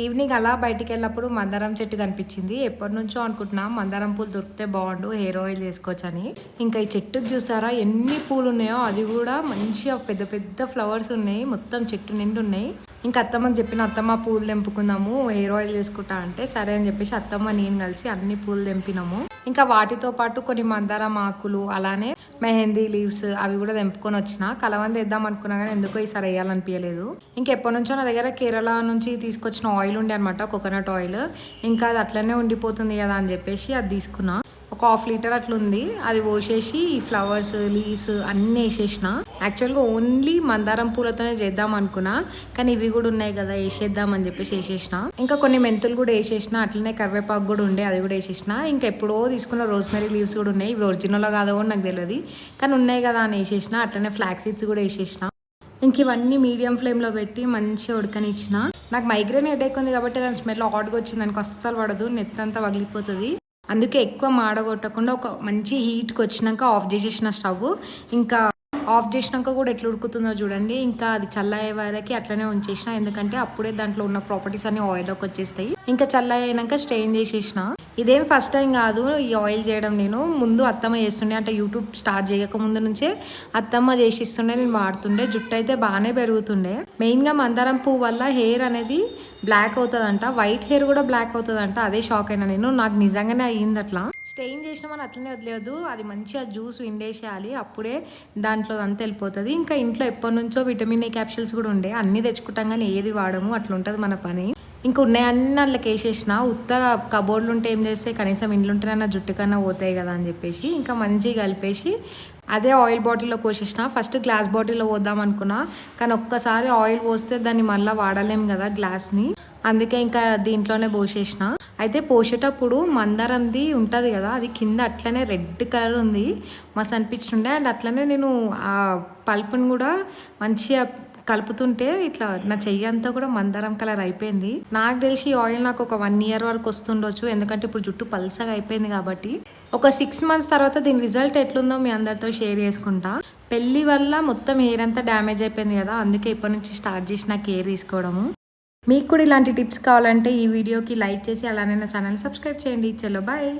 Evening అలా బయటికెళ్ళినప్పుడు మందారం చెట్టు కనిపించింది. ఎప్పటినుంచో అనుకుంటున్నా మందారం పూలు దొరికితే బాగుండు, హెయిర్ ఆయిల్ చేసుకోవచ్చని. ఇంకా ఈ చెట్టుకి చూసారా ఎన్ని పూలు ఉన్నాయో, అది కూడా మంచిగా పెద్ద పెద్ద ఫ్లవర్స్ ఉన్నాయి. మొత్తం చెట్టు నిండి ఉన్నాయి. ఇంకా అత్తమ్మకి చెప్పిన, అత్తమ్మ పూలు తెంపుకుందాము, హెయిర్ ఆయిల్ చేసుకుంటా అంటే సరే అని చెప్పేసి అత్తమ్మ నేను కలిసి అన్ని పూలు తెంపినాము. ఇంకా వాటితో పాటు కొన్ని మందారం ఆకులు, అలానే మెహందీ లీవ్స్ అవి కూడా తెంపుకొని వచ్చిన. కలవంది వేద్దాం అనుకున్నా కానీ ఎందుకో ఈసారి వేయాలనిపించలేదు. ఇంకెప్పటి నుంచో నా దగ్గర కేరళ నుంచి తీసుకొచ్చిన ఆయిల్ ఉండే అనమాట, కోకోనట్ ఆయిల్. ఇంకా అది అట్లనే ఉండిపోతుంది కదా అని చెప్పేసి అది తీసుకున్నా. ఒక 1/2 లీటర్ అట్లా ఉంది. అది పోసేసి ఈ ఫ్లవర్స్, లీవ్స్ అన్నీ వేసేసిన. యాక్చువల్గా ఓన్లీ మందారం పూలతోనే చేద్దాం అనుకున్నా, కానీ ఇవి కూడా ఉన్నాయి కదా వేసేద్దాం అని చెప్పేసి వేసేసిన. ఇంకా కొన్ని మెంతులు కూడా వేసేసిన, అట్లనే కరివేపాకు కూడా ఉండే అది కూడా వేసేసిన. ఇంకా ఎప్పుడో తీసుకున్న రోజ్మెరీ లీవ్స్ కూడా ఉన్నాయి. ఇవి ఒరిజినల్ కాదో కూడా నాకు తెలియదు, కానీ ఉన్నాయి కదా అని వేసేసిన. అట్లనే ఫ్లాక్ సీడ్స్ కూడా వేసేసిన. ఇంక ఇవన్నీ మీడియం ఫ్లేమ్లో పెట్టి మంచిగా ఉడకనిచ్చిన. నాకు మైగ్రేన్ హెడేక్ ఉంది కాబట్టి దాని స్మెల్ హాట్గా వచ్చింది, దానికి అస్సలు పడదు, నెత్తంతా పగిలిపోతుంది. అందుకే ఎక్కువ మాడగొట్టకుండా ఒక మంచి హీట్కి వచ్చినాక ఆఫ్ చేసేసిన స్టవ్. ఇంకా ఆఫ్ చేసినాక కూడా ఎట్లా ఉడుకుతుందో చూడండి. ఇంకా అది చల్లయ్యే వరకు అట్లనే ఉంచేసిన, ఎందుకంటే అప్పుడే దాంట్లో ఉన్న ప్రాపర్టీస్ అన్ని ఆయిల్లోకి వచ్చేస్తాయి. ఇంకా చల్లయ్యాక స్ట్రెయిన్ చేసేసిన. ఇదేం ఫస్ట్ టైం కాదు ఈ ఆయిల్ చేయడం. నేను ముందు అత్తమ్మ చేస్తుండే, అంటే యూట్యూబ్ స్టార్ట్ చేయక ముందు నుంచే అత్తమ్మ చేసిస్తుండే, నేను వాడుతుండే. జుట్టు అయితే బాగానే పెరుగుతుండే. మెయిన్గా మందారం పువ్వు వల్ల హెయిర్ అనేది బ్లాక్ అవుతుందంట, వైట్ హెయిర్ కూడా బ్లాక్ అవుతుందంట. అదే షాక్ అయినా నేను, నాకు నిజంగానే అయ్యింది అట్లా. స్టెయిన్ చేసినామని అట్లనే వదిలేదు, అది మంచిగా జ్యూస్ విండేసేయాలి, అప్పుడే దాంట్లో అంతా వెళ్ళిపోతుంది. ఇంకా ఇంట్లో ఎప్పటి నుంచో విటమిన్ ఏ క్యాప్సూల్స్ కూడా ఉండే, అన్నీ తెచ్చుకుంటాం కానీ ఏది వాడము, అట్లా ఉంటుంది మన పని. ఇంక ఉన్నాయన్నీ అందులోకి వేసేసిన. ఉత్తగా కబోర్డ్లు ఉంటే ఏం చేస్తే, కనీసం ఇంట్లో ఉంటేనన్నా జుట్టు కన్నా పోతాయి కదా అని చెప్పేసి ఇంకా మంచిగా కలిపేసి అదే ఆయిల్ బాటిల్లో పోసేసిన. ఫస్ట్ గ్లాస్ బాటిల్లో పోద్దాం అనుకున్నా, కానీ ఒక్కసారి ఆయిల్ పోస్తే దాన్ని మళ్ళీ వాడలేం కదా గ్లాస్ని, అందుకే ఇంకా దీంట్లోనే పోసేసిన. అయితే పోసేటప్పుడు మందారంది ఉంటుంది కదా, అది కింద అట్లనే రెడ్ కలర్ ఉంది, మస్తు అనిపించుండే. అండ్ అట్లనే నేను ఆ పల్పుని కూడా మంచిగా కలుపుతుంటే ఇట్లా నా చెయ్యి అంతా కూడా మందారం కలర్ అయిపోయింది. నాకు తెలిసి ఆయిల్ నాకు ఒక 1 ఇయర్ వరకు వస్తుండొచ్చు, ఎందుకంటే ఇప్పుడు జుట్టు పల్సగా అయిపోయింది కాబట్టి. ఒక 6 మంత్స్ తర్వాత దీని రిజల్ట్ ఎట్లుందో మీ అందరితో షేర్ చేసుకుంటా. పెళ్లి వల్ల మొత్తం హెయిర్ అంతా డ్యామేజ్ అయిపోయింది కదా, అందుకే ఇప్పటి నుంచి స్టార్ట్ చేసిన కేర్ తీసుకోవడము. మీకు కూడా ఇలాంటి టిప్స్ కావాలంటే ఈ వీడియోకి లైక్ చేసి అలానే నా ఛానల్ సబ్స్క్రైబ్ చేయండి. చలో బాయ్.